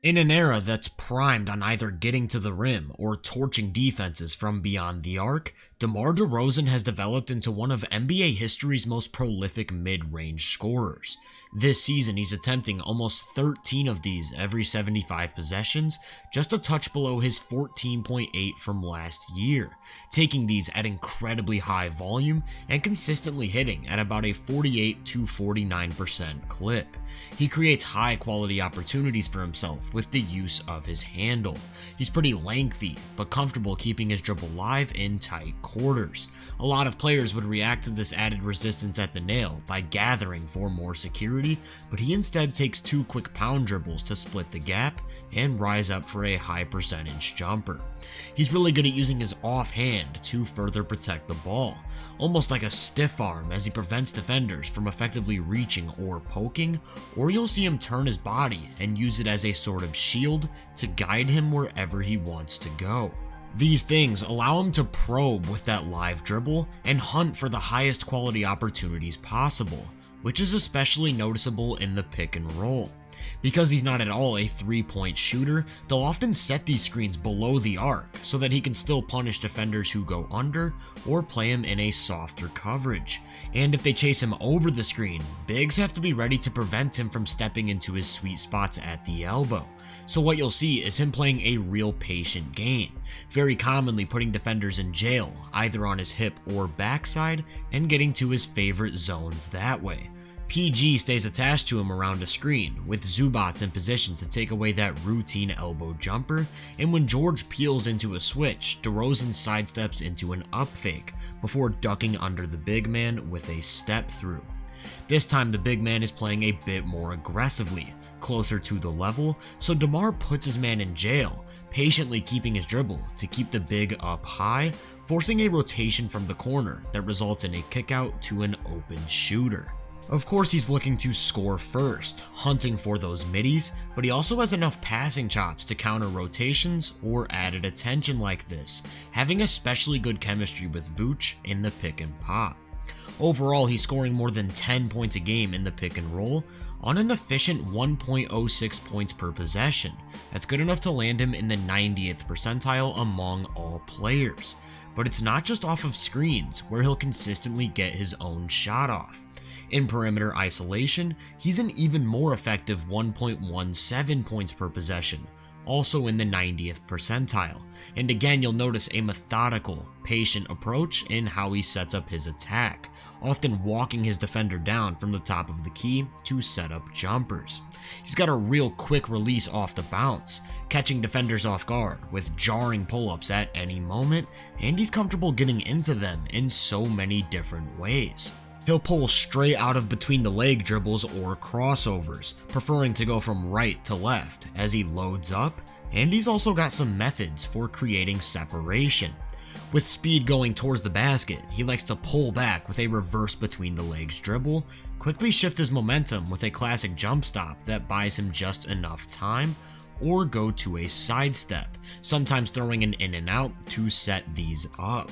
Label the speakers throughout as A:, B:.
A: In an era that's primed on either getting to the rim or torching defenses from beyond the arc, DeMar DeRozan has developed into one of NBA history's most prolific mid-range scorers. This season, he's attempting almost 13 of these every 75 possessions, just a touch below his 14.8 from last year, taking these at incredibly high volume and consistently hitting at about a 48 to 49% clip. He creates high quality opportunities for himself with the use of his handle. He's pretty lengthy, but comfortable keeping his dribble live in tight quarters. A lot of players would react to this added resistance at the nail by gathering for more security, but he instead takes two quick pound dribbles to split the gap and rise up for a high percentage jumper. He's really good at using his offhand to further protect the ball, almost like a stiff arm as he prevents defenders from effectively reaching or poking, or you'll see him turn his body and use it as a sort of shield to guide him wherever he wants to go. These things allow him to probe with that live dribble and hunt for the highest quality opportunities possible, which is especially noticeable in the pick and roll. Because he's not at all a three-point shooter, they'll often set these screens below the arc so that he can still punish defenders who go under or play him in a softer coverage. And if they chase him over the screen, bigs have to be ready to prevent him from stepping into his sweet spots at the elbow. So what you'll see is him playing a real patient game, very commonly putting defenders in jail, either on his hip or backside, and getting to his favorite zones that way. PG stays attached to him around a screen, with Zubats in position to take away that routine elbow jumper, and when George peels into a switch, DeRozan sidesteps into an up fake before ducking under the big man with a step through. This time the big man is playing a bit more aggressively, closer to the level, so DeMar puts his man in jail, patiently keeping his dribble to keep the big up high, forcing a rotation from the corner that results in a kickout to an open shooter. Of course, he's looking to score first, hunting for those middies, but he also has enough passing chops to counter rotations or added attention like this, having especially good chemistry with Vooch in the pick and pop. Overall, he's scoring more than 10 points a game in the pick and roll on an efficient 1.06 points per possession. That's good enough to land him in the 90th percentile among all players. But it's not just off of screens where he'll consistently get his own shot off. In perimeter isolation, he's an even more effective 1.17 points per possession, also in the 90th percentile. And again, you'll notice a methodical, patient approach in how he sets up his attack, often walking his defender down from the top of the key to set up jumpers. He's got a real quick release off the bounce, catching defenders off guard with jarring pull-ups at any moment, and he's comfortable getting into them in so many different ways. He'll pull straight out of between the leg dribbles or crossovers, preferring to go from right to left as he loads up, and he's also got some methods for creating separation. With speed going towards the basket, he likes to pull back with a reverse between the legs dribble, quickly shift his momentum with a classic jump stop that buys him just enough time, or go to a sidestep, sometimes throwing an in and out to set these up.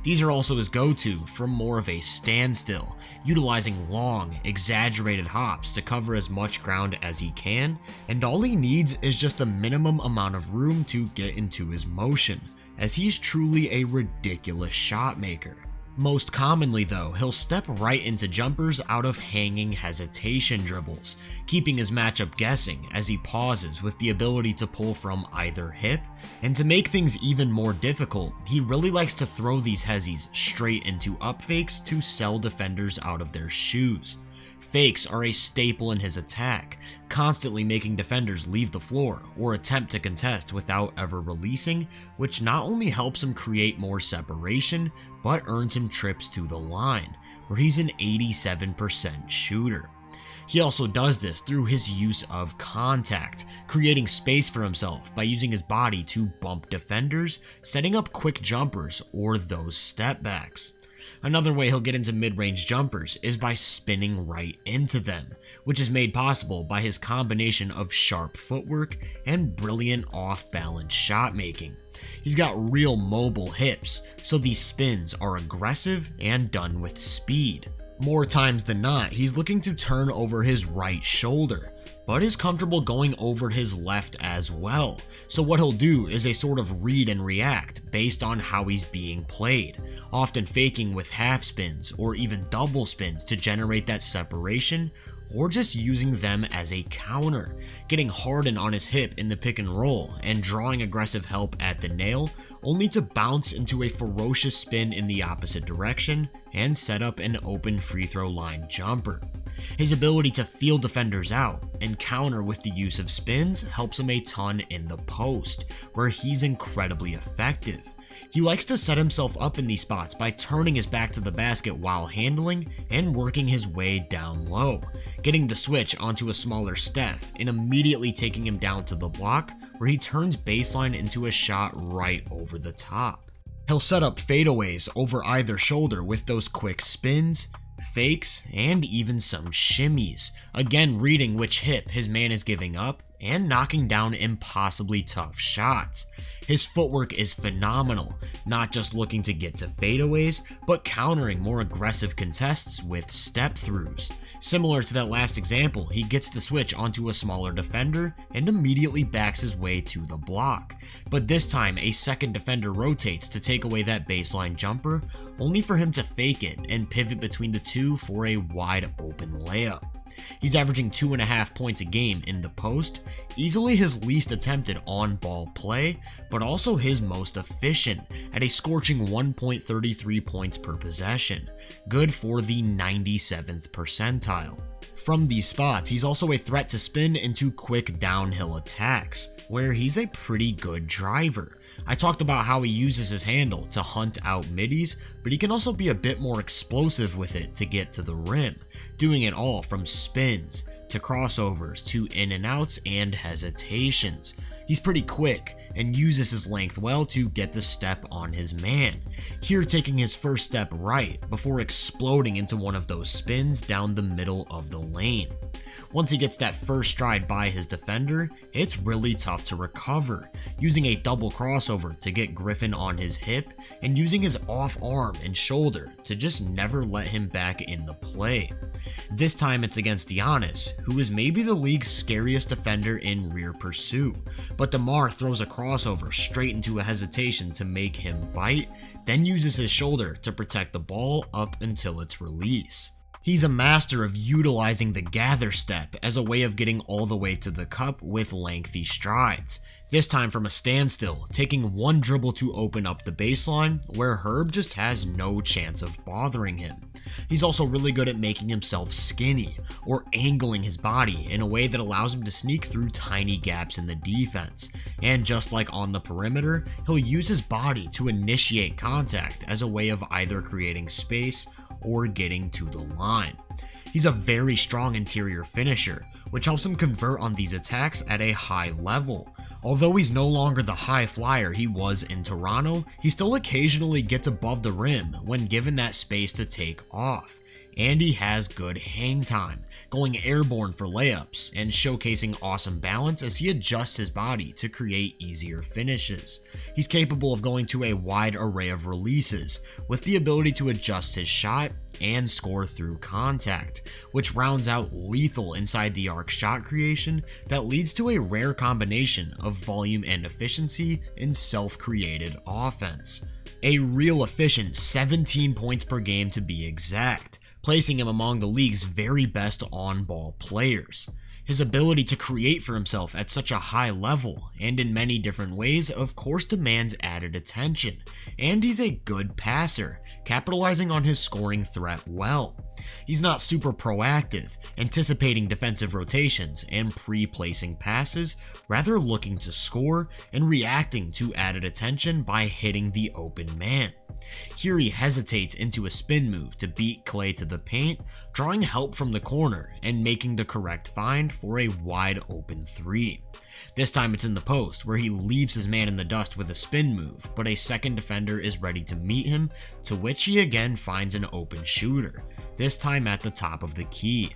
A: These are also his go-to from more of a standstill, utilizing long, exaggerated hops to cover as much ground as he can, and all he needs is just the minimum amount of room to get into his motion, as he's truly a ridiculous shot maker. Most commonly though, he'll step right into jumpers out of hanging hesitation dribbles, keeping his matchup guessing as he pauses with the ability to pull from either hip, and to make things even more difficult, he really likes to throw these hezzies straight into up fakes to sell defenders out of their shoes. Fakes are a staple in his attack, constantly making defenders leave the floor or attempt to contest without ever releasing, which not only helps him create more separation, but earns him trips to the line, where he's an 87% shooter. He also does this through his use of contact, creating space for himself by using his body to bump defenders, setting up quick jumpers or those step backs. Another way he'll get into mid-range jumpers is by spinning right into them, which is made possible by his combination of sharp footwork and brilliant off-balance shot making. He's got real mobile hips, so these spins are aggressive and done with speed. More times than not, he's looking to turn over his right shoulder, but is comfortable going over his left as well. So what he'll do is a sort of read and react based on how he's being played, often faking with half spins or even double spins to generate that separation, or just using them as a counter, getting Harden on his hip in the pick and roll and drawing aggressive help at the nail, only to bounce into a ferocious spin in the opposite direction and set up an open free throw line jumper. His ability to feel defenders out and counter with the use of spins helps him a ton in the post, where he's incredibly effective. He likes to set himself up in these spots by turning his back to the basket while handling and working his way down low, getting the switch onto a smaller Steph and immediately taking him down to the block, where he turns baseline into a shot right over the top. He'll set up fadeaways over either shoulder with those quick spins, fakes, and even some shimmies, again reading which hip his man is giving up and knocking down impossibly tough shots. His footwork is phenomenal, not just looking to get to fadeaways, but countering more aggressive contests with step-throughs. Similar to that last example, he gets the switch onto a smaller defender and immediately backs his way to the block. But this time, a second defender rotates to take away that baseline jumper, only for him to fake it and pivot between the two for a wide open layup. He's averaging 2.5 points a game in the post, easily his least attempted on-ball play, but also his most efficient at a scorching 1.33 points per possession, good for the 97th percentile. From these spots, he's also a threat to spin into quick downhill attacks, where he's a pretty good driver. I talked about how he uses his handle to hunt out middies, but he can also be a bit more explosive with it to get to the rim, doing it all from spins to crossovers to in and outs and hesitations. He's pretty quick and uses his length well to get the step on his man, here taking his first step right before exploding into one of those spins down the middle of the lane. Once he gets that first stride by his defender, it's really tough to recover, using a double crossover to get Griffin on his hip and using his off arm and shoulder to just never let him back in the play. This time it's against Giannis, who is maybe the league's scariest defender in rear pursuit, but DeMar throws a crossover straight into a hesitation to make him bite, then uses his shoulder to protect the ball up until its release. He's a master of utilizing the gather step as a way of getting all the way to the cup with lengthy strides, this time from a standstill, taking one dribble to open up the baseline, where Herb just has no chance of bothering him. He's also really good at making himself skinny, or angling his body in a way that allows him to sneak through tiny gaps in the defense, and just like on the perimeter, he'll use his body to initiate contact as a way of either creating space or getting to the line. He's a very strong interior finisher, which helps him convert on these attacks at a high level. Although he's no longer the high flyer he was in Toronto, he still occasionally gets above the rim when given that space to take off. And he has good hang time, going airborne for layups and showcasing awesome balance as he adjusts his body to create easier finishes. He's capable of going to a wide array of releases, with the ability to adjust his shot and score through contact, which rounds out lethal inside the arc shot creation that leads to a rare combination of volume and efficiency in self-created offense. A real efficient 17 points per game to be exact, placing him among the league's very best on-ball players. His ability to create for himself at such a high level, and in many different ways, of course demands added attention, and he's a good passer, capitalizing on his scoring threat well. He's not super proactive, anticipating defensive rotations and pre-placing passes, rather looking to score and reacting to added attention by hitting the open man. Here he hesitates into a spin move to beat Clay to the paint, drawing help from the corner and making the correct find for a wide open three. This time it's in the post, where he leaves his man in the dust with a spin move, but a second defender is ready to meet him, to which he again finds an open shooter, this time at the top of the key.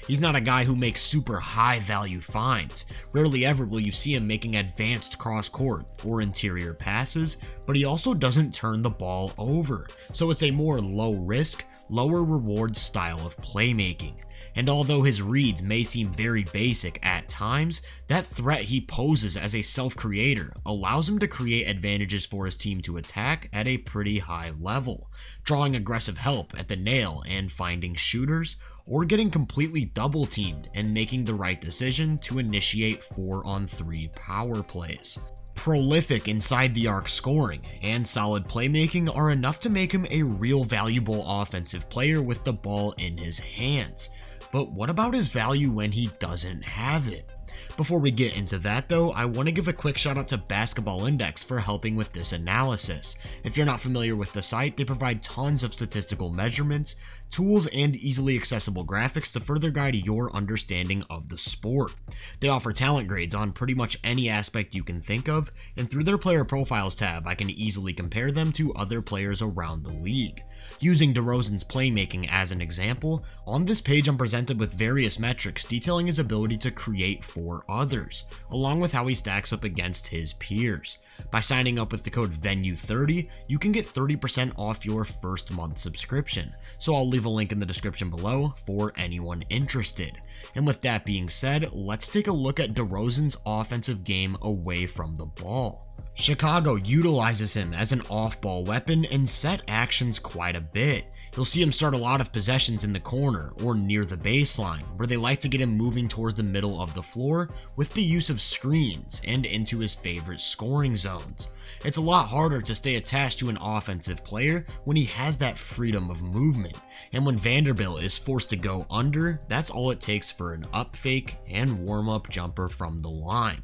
A: He's not a guy who makes super high value finds. Rarely ever will you see him making advanced cross court or interior passes, but he also doesn't turn the ball over, so it's a more low risk, lower reward style of playmaking. And although his reads may seem very basic at times, that threat he poses as a self-creator allows him to create advantages for his team to attack at a pretty high level, drawing aggressive help at the nail and finding shooters, or getting completely double teamed and making the right decision to initiate 4-on-3 power plays. Prolific inside the arc scoring and solid playmaking are enough to make him a real valuable offensive player with the ball in his hands. But what about his value when he doesn't have it? Before we get into that though, I want to give a quick shout out to Basketball Index for helping with this analysis. If you're not familiar with the site, they provide tons of statistical measurements, tools, and easily accessible graphics to further guide your understanding of the sport. They offer talent grades on pretty much any aspect you can think of, and through their player profiles tab, I can easily compare them to other players around the league. Using DeRozan's playmaking as an example, on this page I'm presented with various metrics detailing his ability to create for others, along with how he stacks up against his peers. By signing up with the code VENUE30, you can get 30% off your first month subscription, so I'll leave a link in the description below for anyone interested. And with that being said, let's take a look at DeRozan's offensive game away from the ball. Chicago utilizes him as an off-ball weapon and set actions quite a bit. You'll see him start a lot of possessions in the corner or near the baseline, where they like to get him moving towards the middle of the floor with the use of screens and into his favorite scoring zones. It's a lot harder to stay attached to an offensive player when he has that freedom of movement, and when Vanderbilt is forced to go under, that's all it takes for an up fake and warm-up jumper from the line.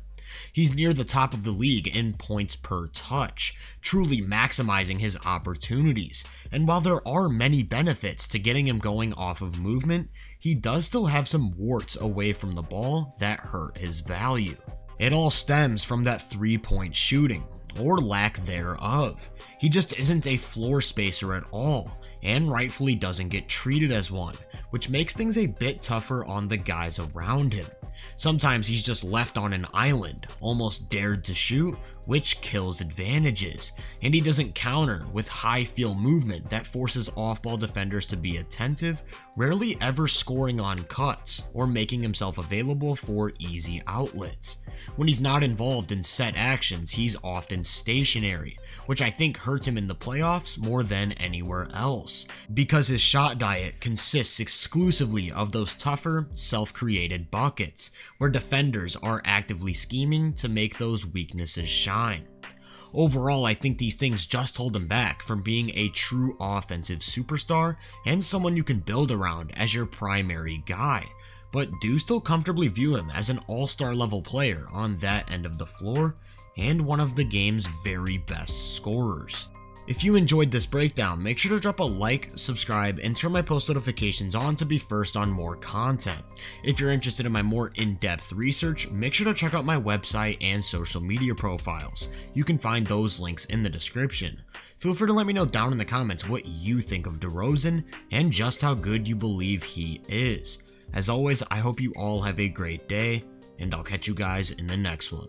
A: He's near the top of the league in points per touch, truly maximizing his opportunities. And while there are many benefits to getting him going off of movement, he does still have some warts away from the ball that hurt his value. It all stems from that three-point shooting, or lack thereof. He just isn't a floor spacer at all, and rightfully doesn't get treated as one, which makes things a bit tougher on the guys around him. Sometimes he's just left on an island, almost dared to shoot, which kills advantages, and he doesn't counter with high field movement that forces off-ball defenders to be attentive, rarely ever scoring on cuts or making himself available for easy outlets. When he's not involved in set actions, he's often stationary, which I think hurts him in the playoffs more than anywhere else, because his shot diet consists exclusively of those tougher, self-created buckets, where defenders are actively scheming to make those weaknesses shine. Overall, I think these things just hold him back from being a true offensive superstar and someone you can build around as your primary guy, but do still comfortably view him as an all-star level player on that end of the floor and one of the game's very best scorers. If you enjoyed this breakdown, make sure to drop a like, subscribe, and turn my post notifications on to be first on more content. If you're interested in my more in-depth research, make sure to check out my website and social media profiles. You can find those links in the description. Feel free to let me know down in the comments what you think of DeRozan and just how good you believe he is. As always, I hope you all have a great day, and I'll catch you guys in the next one.